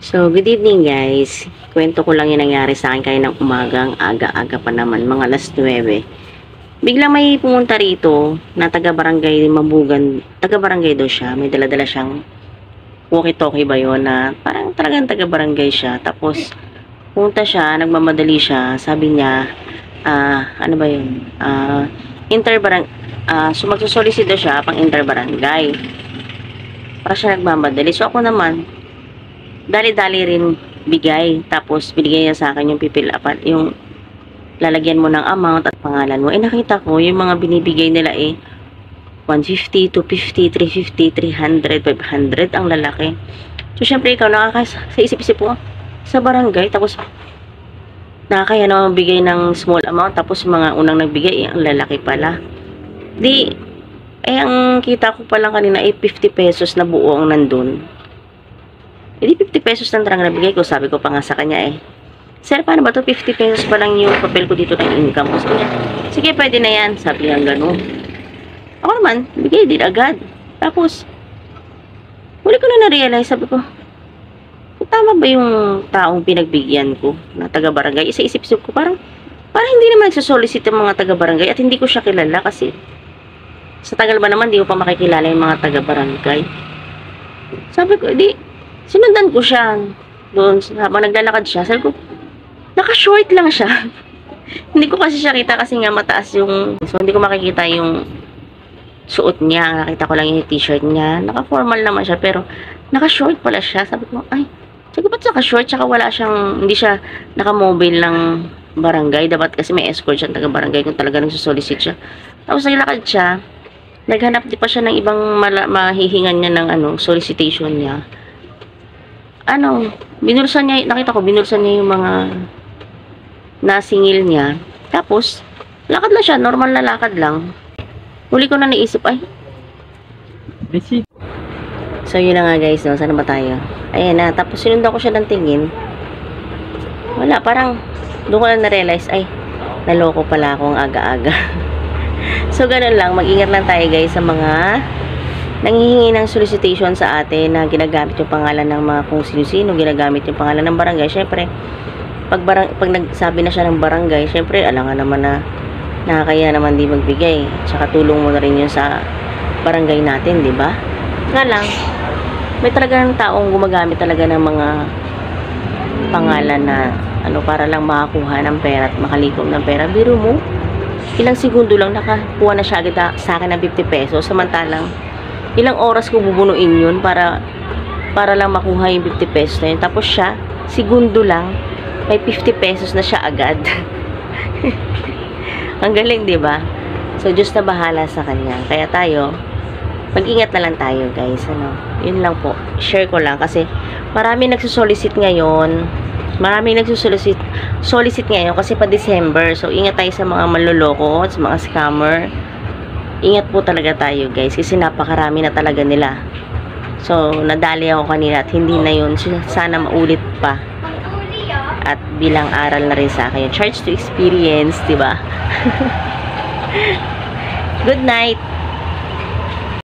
So, good evening guys. Kwento ko lang yung nangyari sa akin kayo ng umagang aga-aga pa naman, mga alas 9. Biglang may pumunta rito na taga-barangay Mabugan. Taga-barangay daw siya. May dala-dala siyang walkie-talkie ba yun na parang talagang taga-barangay siya. Tapos, pumunta siya, nagmamadali siya. Sabi niya, ano ba yun? So magsusolicit daw siya pang interbarangay. Para siya nagmamadali. So, ako naman, dali-dali rin bigay. Tapos, binigay niya sa akin yung pipilapan, yung lalagyan mo ng amount at pangalan mo. Nakita ko, yung mga binibigay nila 150, 250, 350, 300, 500 ang lalaki. So, syempre, ikaw sa isip-isip po, sa barangay, tapos, nakakaya naman bigay ng small amount, tapos mga unang nagbigay, ang lalaki pala. Ang kita ko pa lang kanina 50 pesos na buo ang nandun. 50 pesos lang talaga nabigay ko. Sabi ko pa nga sa kanya Sir, paano ba to? 50 pesos pa lang yung papel ko dito ng income ko. Sabi niya, sige, pwede na yan. Sabi niya gano'n. Ako naman, bigay din agad. Tapos, huli ko na na-realize, sabi ko, tama ba yung taong pinagbigyan ko na taga-barangay? Isa-isip-isip ko, parang hindi naman nagsasolicit yung mga taga-barangay at hindi ko siya kilala kasi sa tagal ba naman, di ko pa makikilala yung mga taga-barangay. Sabi ko, sinundan ko siya doon habang naglalakad siya. Sabi ko, naka-short lang siya. Hindi ko kasi siya kita kasi nga mataas yung, so hindi ko makikita yung suot niya. Nakita ko lang yung t-shirt niya. Naka-formal naman siya pero naka-short pala siya. Sabi ko, ba't naka-short? Tsaka wala siyang, hindi siya naka-mobile ng barangay. Dapat kasi may escort siya taga-barangay kung talaga nagsusolicit siya. Tapos naglakad siya. Naghanap di pa siya ng ibang mahihingan niya ng solicitation niya. Binulsan niya, nakita ko, binulsan niya yung mga nasingil niya. Tapos, lakad lang siya, normal na lakad lang. Huli ko na naisip, So, yun na nga guys, no? Saan ba tayo? Ayan na, tapos sinundan ko siya ng tingin. Wala, parang, doon ko lang na-realize, naloko pala akong aga-aga. So, ganun lang, mag-ingat lang tayo guys sa mga nanghihingi ng solicitation sa atin na ginagamit yung pangalan ng mga kung sino-sino, ginagamit yung pangalan ng barangay. Syempre, pag nagsabi na siya ng barangay, syempre, alangan naman na nakakaya naman di magbigay. Tsaka tulong mo na rin yun sa barangay natin, di ba? Nga lang, may talagang taong gumagamit talaga ng mga pangalan na para lang makakuha ng pera at makalikom ng pera. Biro mo, ilang segundo lang nakakuha na siya agad sa akin ng 50 pesos. Samantalang, ilang oras ko bubunuin yun para lang makuha yung 50 pesos na yun. Tapos siya, segundo lang, may 50 pesos na siya agad. Ang galing, di ba? So, Diyos na bahala sa kanya. Kaya tayo, mag-ingat na lang tayo, guys. Yun lang po. Share ko lang kasi marami nagsusolicit ngayon. Solicit ngayon kasi pa December. So, ingat tayo sa mga manloloko, sa mga scammer. Ingat po talaga tayo guys kasi napakarami na talaga nila. So, nadali ako kanina at hindi na yun. Sana maulit pa. At bilang aral na rin sa akin. Charge to experience, diba? Good night!